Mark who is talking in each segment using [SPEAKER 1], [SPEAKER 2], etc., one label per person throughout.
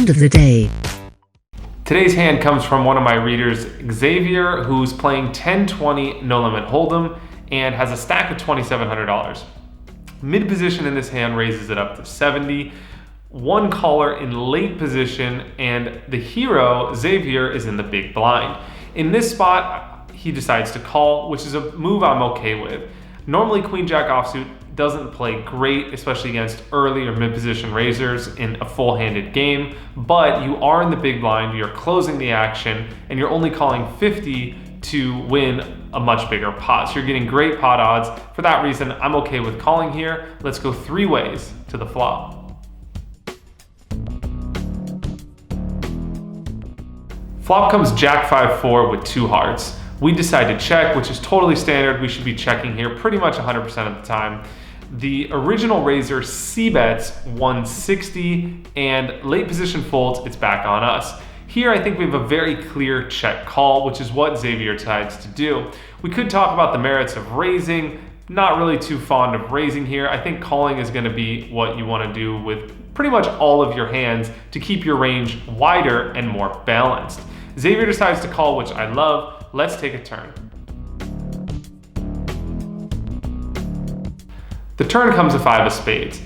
[SPEAKER 1] Card of the day.
[SPEAKER 2] Today's hand comes from one of my readers, Xavier, who's playing 10-20 no limit hold'em and has a stack of $2,700. Mid position in this hand raises it up to 70. One caller in late position, and the hero, Xavier, is in the big blind. In this spot, he decides to call, which is a move I'm okay with. Normally, Queen Jack offsuit doesn't play great, especially against early or mid-position raisers in a full-handed game, but you are in the big blind, you're closing the action, and you're only calling 50 to win a much bigger pot. So you're getting great pot odds. For that reason, I'm okay with calling here. Let's go 3 ways to the flop. Flop comes Jack 5-4 with 2 hearts. We decide to check, which is totally standard. We should be checking here pretty much 100% of the time. The original raiser c-bets 160, and late position folds, it's back on us. Here, I think we have a very clear check call, which is what Xavier decides to do. We could talk about the merits of raising. Not really too fond of raising here. I think calling is going to be what you want to do with pretty much all of your hands to keep your range wider and more balanced. Xavier decides to call, which I love. Let's take a turn. The turn comes a 5 of spades.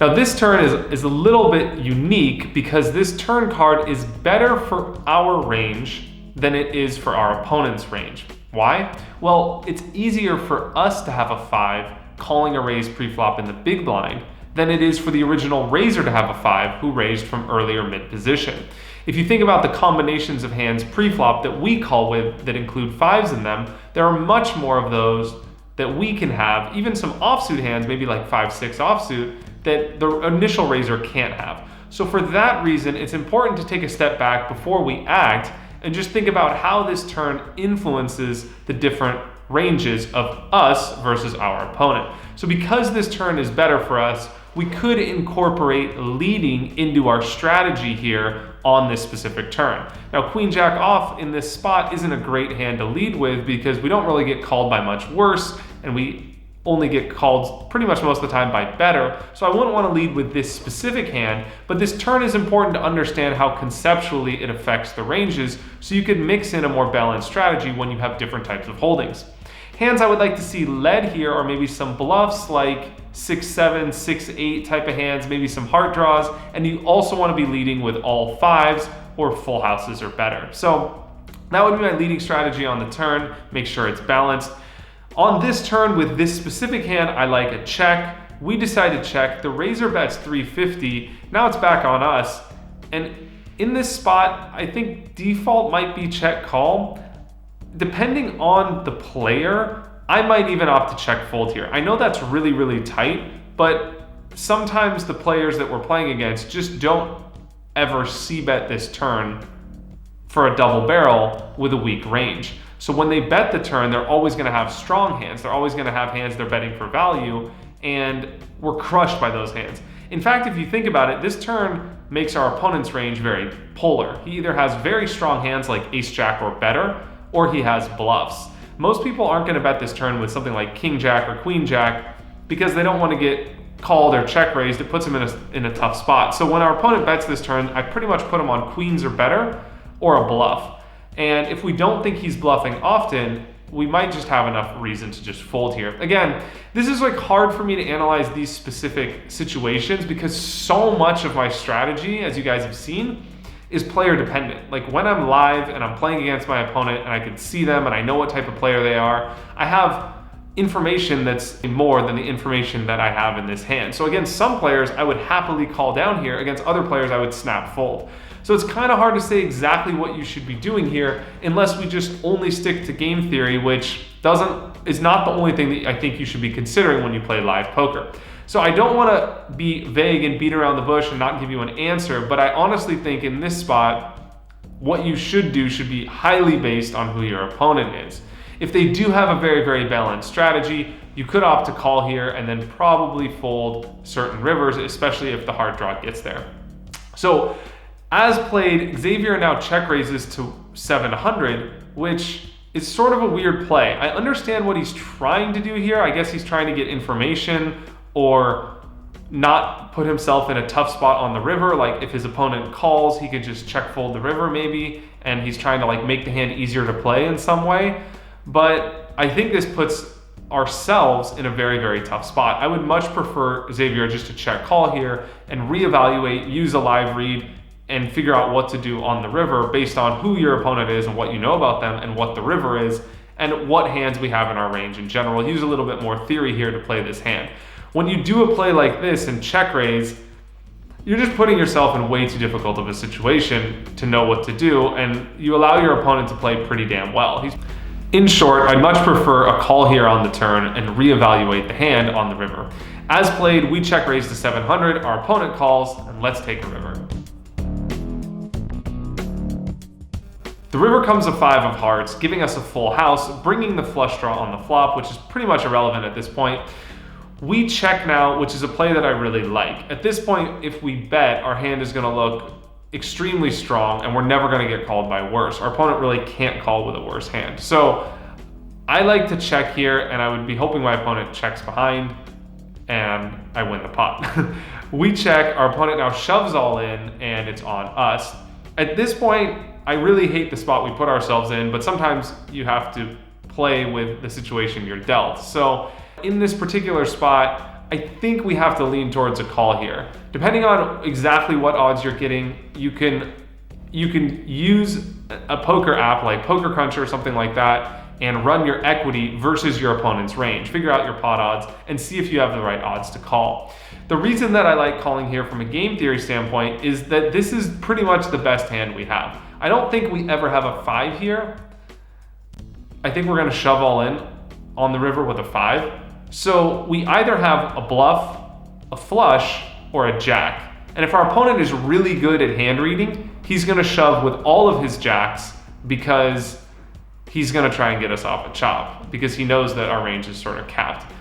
[SPEAKER 2] Now this turn is a little bit unique because this turn card is better for our range than it is for our opponent's range. Why? Well, it's easier for us to have a 5 calling a raise pre-flop in the big blind than it is for the original raiser to have a 5 who raised from earlier mid position. If you think about the combinations of hands pre-flop that we call with that include 5s in them, there are much more of those that we can have, even some offsuit hands, maybe like 5-6 offsuit, that the initial raiser can't have. So for that reason, it's important to take a step back before we act and just think about how this turn influences the different ranges of us versus our opponent. So because this turn is better for us, we could incorporate leading into our strategy here on this specific turn. Now, Queen Jack off in this spot isn't a great hand to lead with because we don't really get called by much worse, and we only get called pretty much most of the time by better. So I wouldn't want to lead with this specific hand, but this turn is important to understand how conceptually it affects the ranges so you can mix in a more balanced strategy when you have different types of holdings. Hands I would like to see led here are maybe some bluffs like 6-7, 6-8 type of hands, maybe some heart draws, and you also want to be leading with all 5s or full houses or better. So that would be my leading strategy on the turn. Make sure it's balanced. On this turn with this specific hand, I like a check. We decide to check. The raiser bets 350. Now it's back on us. And in this spot, I think default might be check call. Depending on the player, I might even opt to check fold here. I know that's really, really tight, but sometimes the players that we're playing against just don't ever c-bet this turn for a double barrel with a weak range. So when they bet the turn, they're always going to have strong hands. They're always going to have hands they're betting for value, and we're crushed by those hands. In fact, if you think about it, this turn makes our opponent's range very polar. He either has very strong hands like ace-jack or better, or he has bluffs. Most people aren't going to bet this turn with something like king-jack or queen-jack because they don't want to get called or check raised. It puts them in a tough spot. So when our opponent bets this turn, I pretty much put him on queens or better or a bluff. And if we don't think he's bluffing often, we might just have enough reason to just fold here. Again, this is like hard for me to analyze these specific situations because so much of my strategy, as you guys have seen, is player dependent. Like when I'm live and I'm playing against my opponent and I can see them and I know what type of player they are, I have information that's more than the information that I have in this hand. So against some players, I would happily call down here. Against other players, I would snap fold. So it's kind of hard to say exactly what you should be doing here unless we just only stick to game theory, which is not the only thing that I think you should be considering when you play live poker. So I don't want to be vague and beat around the bush and not give you an answer, but I honestly think in this spot, what you should do should be highly based on who your opponent is. If they do have a very, very balanced strategy, you could opt to call here and then probably fold certain rivers, especially if the hard draw gets there. So as played, Xavier now check raises to 700, which is sort of a weird play. I understand what he's trying to do here. I guess he's trying to get information or not put himself in a tough spot on the river. Like if his opponent calls, he could just check fold the river maybe, and he's trying to like make the hand easier to play in some way. But I think this puts ourselves in a very, very tough spot. I would much prefer Xavier just to check call here and reevaluate, use a live read, and figure out what to do on the river based on who your opponent is and what you know about them and what the river is and what hands we have in our range in general. Use a little bit more theory here to play this hand. When you do a play like this and check raise, you're just putting yourself in way too difficult of a situation to know what to do, and you allow your opponent to play pretty damn well. In short, I'd much prefer a call here on the turn and reevaluate the hand on the river. As played, we check raise to 700, our opponent calls, and let's take a river. The river comes a 5 of hearts, giving us a full house, bringing the flush draw on the flop, which is pretty much irrelevant at this point. We check now, which is a play that I really like. At this point, if we bet, our hand is going to look extremely strong and we're never going to get called by worse. Our opponent really can't call with a worse hand. So I like to check here, and I would be hoping my opponent checks behind and I win the pot. We check, our opponent now shoves all in, and it's on us. At this point, I really hate the spot we put ourselves in, but sometimes you have to play with the situation you're dealt. So in this particular spot, I think we have to lean towards a call here. Depending on exactly what odds you're getting, you can use a poker app like Poker Cruncher or something like that and run your equity versus your opponent's range. Figure out your pot odds and see if you have the right odds to call. The reason that I like calling here from a game theory standpoint is that this is pretty much the best hand we have. I don't think we ever have a 5 here. I think we're gonna shove all in on the river with a 5. So we either have a bluff, a flush, or a jack. And if our opponent is really good at hand reading, he's gonna shove with all of his jacks because he's gonna try and get us off a chop because he knows that our range is sort of capped.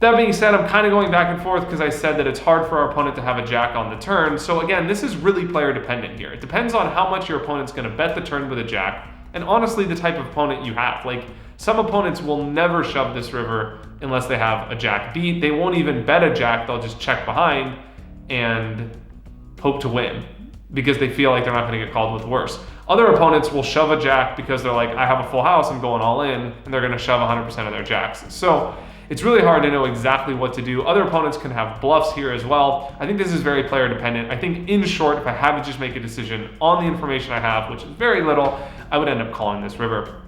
[SPEAKER 2] That being said, I'm kind of going back and forth because I said that it's hard for our opponent to have a jack on the turn. So again, this is really player dependent here. It depends on how much your opponent's gonna bet the turn with a jack, and honestly, the type of opponent you have. Like, some opponents will never shove this river unless they have a jack beat. They won't even bet a jack, they'll just check behind and hope to win because they feel like they're not gonna get called with worse. Other opponents will shove a jack because they're like, I have a full house, I'm going all in, and they're gonna shove 100% of their jacks. So it's really hard to know exactly what to do. Other opponents can have bluffs here as well. I think this is very player dependent. I think in short, if I had to just make a decision on the information I have, which is very little, I would end up calling this river.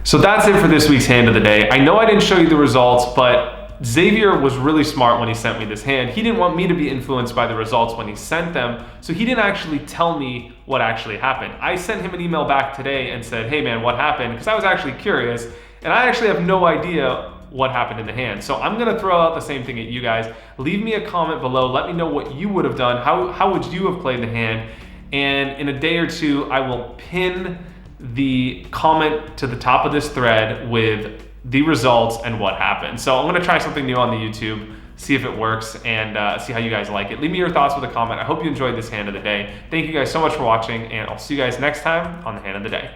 [SPEAKER 2] So that's it for this week's hand of the day. I know I didn't show you the results, but Xavier was really smart when he sent me this hand. He didn't want me to be influenced by the results when he sent them, so he didn't actually tell me what actually happened. I sent him an email back today and said, hey man, what happened? Because I was actually curious, and I actually have no idea what happened in the hand. So I'm gonna throw out the same thing at you guys. Leave me a comment below. Let me know what you would have done. How would you have played the hand? And in a day or two, I will pin the comment to the top of this thread with the results and what happened. So I'm gonna try something new on the YouTube, see if it works, and see how you guys like it. Leave me your thoughts with a comment. I hope you enjoyed this hand of the day. Thank you guys so much for watching, and I'll see you guys next time on the hand of the day.